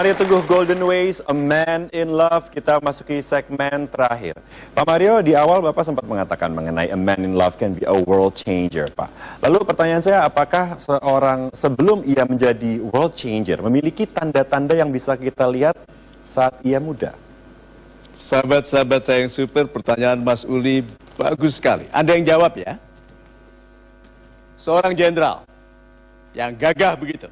Mario Teguh, Golden Ways, A Man in Love. Kita masuki segmen terakhir. Pak Mario, di awal Bapak sempat mengatakan mengenai A Man in Love can be a world changer, Pak. Lalu pertanyaan saya, apakah seorang sebelum ia menjadi world changer memiliki tanda-tanda yang bisa kita lihat saat ia muda? Sahabat-sahabat saya yang super, pertanyaan Mas Uli bagus sekali. Anda yang jawab ya. Seorang jenderal yang gagah begitu,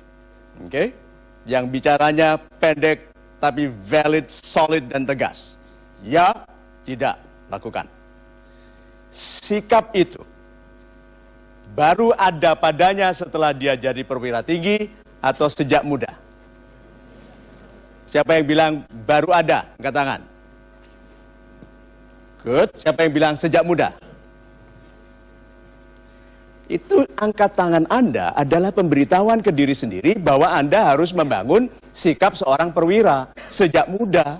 oke? Yang bicaranya pendek tapi valid, solid dan tegas. Ya, tidak lakukan. Sikap itu baru ada padanya setelah dia jadi perwira tinggi atau sejak muda. Siapa yang bilang baru ada? Angkat tangan. Good. Siapa yang bilang sejak muda? Itu angkat tangan Anda adalah pemberitahuan ke diri sendiri bahwa Anda harus membangun sikap seorang perwira sejak muda.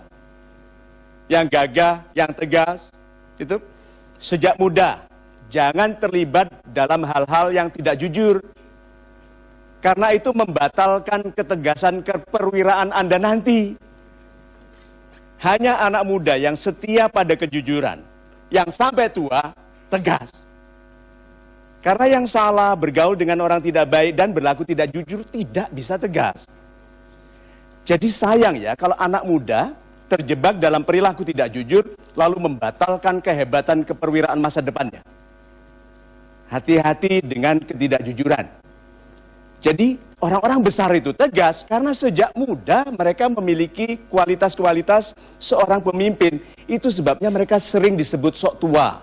Yang gagah, yang tegas, itu sejak muda. Jangan terlibat dalam hal-hal yang tidak jujur. Karena itu membatalkan ketegasan keperwiraan Anda nanti. Hanya anak muda yang setia pada kejujuran, yang sampai tua, tegas. Karena yang salah, bergaul dengan orang tidak baik dan berlaku tidak jujur, tidak bisa tegas. Jadi sayang ya, kalau anak muda terjebak dalam perilaku tidak jujur, lalu membatalkan kehebatan keperwiraan masa depannya. Hati-hati dengan ketidakjujuran. Jadi orang-orang besar itu tegas karena sejak muda mereka memiliki kualitas-kualitas seorang pemimpin. Itu sebabnya mereka sering disebut sok tua.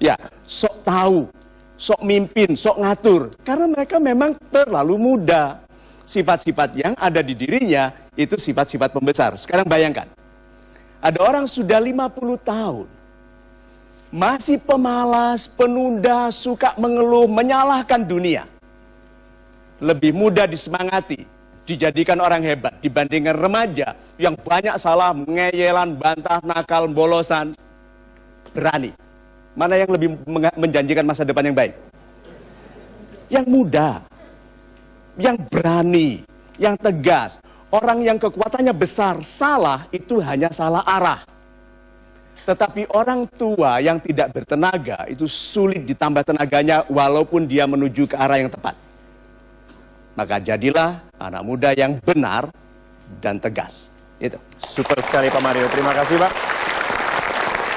Ya, sok tahu, sok mimpin, sok ngatur. Karena mereka memang terlalu muda. Sifat-sifat yang ada di dirinya itu sifat-sifat pembesar. Sekarang bayangkan, ada orang sudah 50 tahun. Masih pemalas, penunda, suka mengeluh, menyalahkan dunia. Lebih mudah disemangati, dijadikan orang hebat dibandingkan remaja yang banyak salah, ngeyelan, bantah, nakal, bolosan. Berani. Mana yang lebih menjanjikan masa depan yang baik? Yang muda, yang berani, yang tegas. Orang yang kekuatannya besar, salah itu hanya salah arah. Tetapi orang tua yang tidak bertenaga itu sulit ditambah tenaganya walaupun dia menuju ke arah yang tepat. Maka jadilah anak muda yang benar dan tegas. Itu. Super sekali Pak Mario, terima kasih Pak.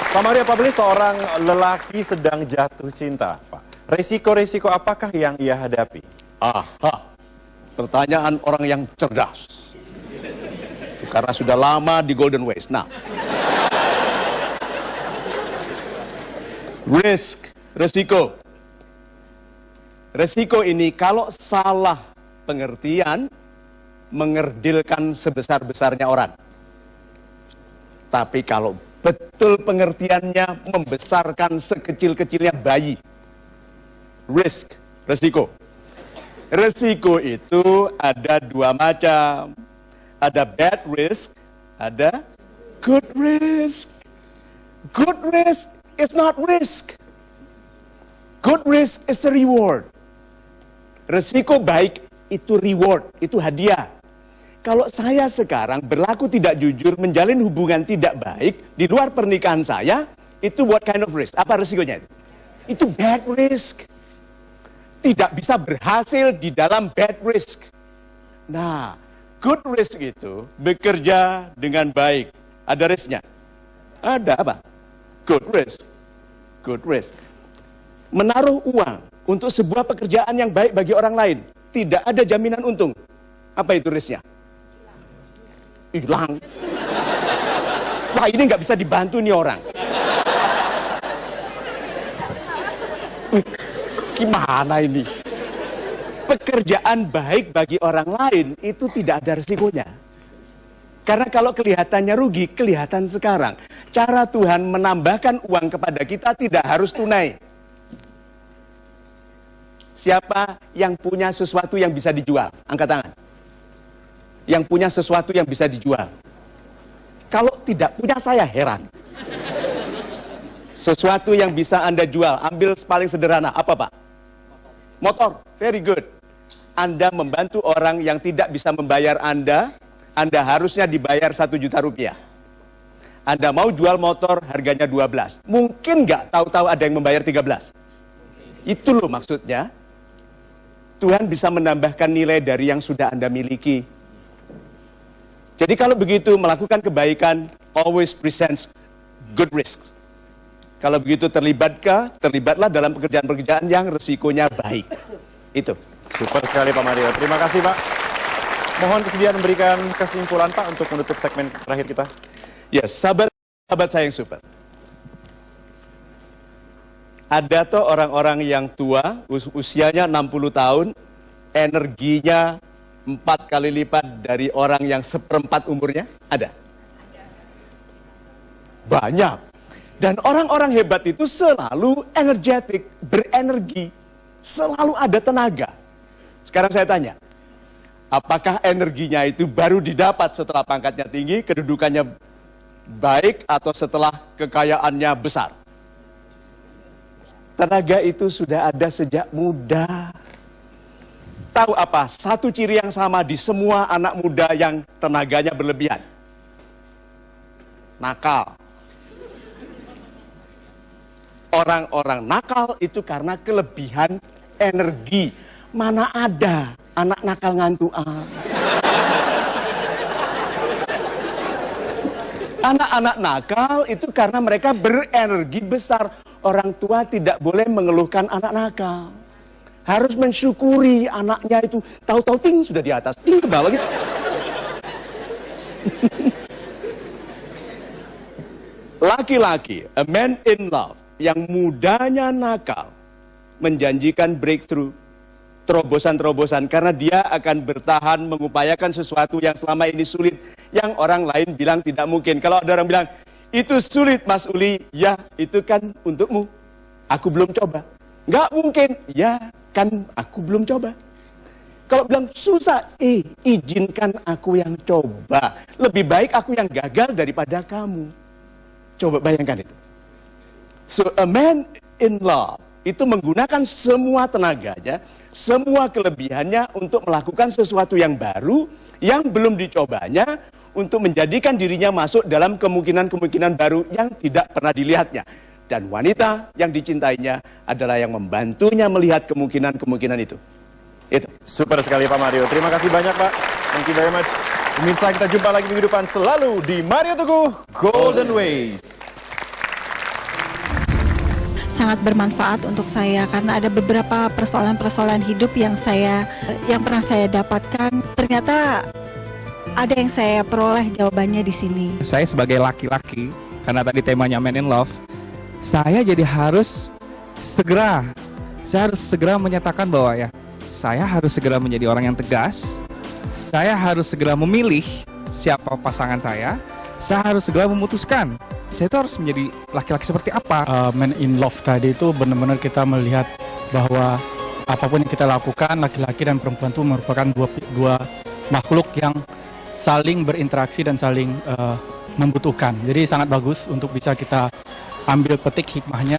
Pak Mario, apabila seorang lelaki sedang jatuh cinta, Pak, resiko-resiko apakah yang ia hadapi? Aha, pertanyaan orang yang cerdas. Itu karena sudah lama di Golden Ways. Nah, resiko. Resiko ini kalau salah pengertian, mengerdilkan sebesar-besarnya orang. Tapi kalau betul pengertiannya, membesarkan sekecil-kecilnya bayi. Resiko. Resiko itu ada dua macam. Ada bad risk, ada good risk. Good risk is not risk. Good risk is a reward. Resiko baik itu reward, itu hadiah. Kalau saya sekarang berlaku tidak jujur, menjalin hubungan tidak baik di luar pernikahan saya, itu what kind of risk? Apa resikonya itu? Itu bad risk. Tidak bisa berhasil di dalam bad risk. Nah, good risk itu bekerja dengan baik. Ada risknya? Ada apa? Good risk. Good risk. Menaruh uang untuk sebuah pekerjaan yang baik bagi orang lain. Tidak ada jaminan untung. Apa itu risknya? Hilang. Wah, ini nggak bisa dibantu nih orang. Gimana ini? Pekerjaan baik bagi orang lain itu tidak ada risikonya. Karena kalau kelihatannya rugi, kelihatan sekarang. Cara Tuhan menambahkan uang kepada kita tidak harus tunai. Siapa yang punya sesuatu yang bisa dijual? Angkat tangan. Yang punya sesuatu yang bisa dijual. Kalau tidak punya, saya heran. Sesuatu yang bisa Anda jual, ambil paling sederhana. Apa Pak? Motor. Very good. Anda membantu orang yang tidak bisa membayar Anda Anda harusnya dibayar 1 juta rupiah. Anda mau jual motor harganya 12. Mungkin nggak tahu-tahu ada yang membayar 13. Itu loh maksudnya. Tuhan bisa menambahkan nilai dari yang sudah Anda miliki. Jadi kalau begitu melakukan kebaikan always presents good risks. Kalau begitu terlibatlah dalam pekerjaan-pekerjaan yang resikonya baik. Itu. Super sekali Pak Mario. Terima kasih Pak. Mohon kesediaan memberikan kesimpulan Pak untuk menutup segmen terakhir kita. Ya, sahabat saya yang super. Ada tuh orang-orang yang tua, usianya 60 tahun, energinya 4 kali lipat dari orang yang seperempat umurnya? Ada? Banyak. Dan orang-orang hebat itu selalu energetik, berenergi, selalu ada tenaga. Sekarang saya tanya, apakah energinya itu baru didapat setelah pangkatnya tinggi, kedudukannya baik, atau setelah kekayaannya besar? Tenaga itu sudah ada sejak muda. Tahu apa? Satu ciri yang sama di semua anak muda yang tenaganya berlebihan. Nakal. Orang-orang nakal itu karena kelebihan energi. Mana ada anak nakal ngantuan. Anak-anak nakal itu karena mereka berenergi besar. Orang tua tidak boleh mengeluhkan anak nakal. Harus mensyukuri anaknya itu. Tahu-tahu ting sudah di atas, ting ke bawah gitu. Laki-laki, a man in love, yang mudanya nakal, menjanjikan breakthrough, terobosan-terobosan, karena dia akan bertahan mengupayakan sesuatu yang selama ini sulit, yang orang lain bilang tidak mungkin. Kalau ada orang bilang, itu sulit Mas Uli, ya itu kan untukmu, aku belum coba. Nggak mungkin, ya kan aku belum coba. Kalau bilang susah, izinkan aku yang coba. Lebih baik aku yang gagal daripada kamu. Coba bayangkan itu. So a man in love itu menggunakan semua tenaganya, semua kelebihannya untuk melakukan sesuatu yang baru, yang belum dicobanya, untuk menjadikan dirinya masuk dalam kemungkinan-kemungkinan baru yang tidak pernah dilihatnya. Dan wanita yang dicintainya adalah yang membantunya melihat kemungkinan-kemungkinan itu. Itu. Super sekali Pak Mario. Terima kasih banyak Pak. Thank you very much. Pemirsa, kita jumpa lagi minggu depan selalu di Mario Teguh Golden Ways. Sangat bermanfaat untuk saya karena ada beberapa persoalan-persoalan hidup yang pernah saya dapatkan. Ternyata ada yang saya peroleh jawabannya di sini. Saya sebagai laki-laki, karena tadi temanya Man in Love, saya jadi harus segera menyatakan bahwa ya, saya harus segera menjadi orang yang tegas, saya harus segera memilih siapa pasangan saya harus segera memutuskan, saya itu harus menjadi laki-laki seperti apa. Man in Love tadi itu benar-benar kita melihat bahwa apapun yang kita lakukan, laki-laki dan perempuan itu merupakan dua makhluk yang saling berinteraksi dan saling membutuhkan. Jadi sangat bagus untuk bisa kita ambil petik hikmahnya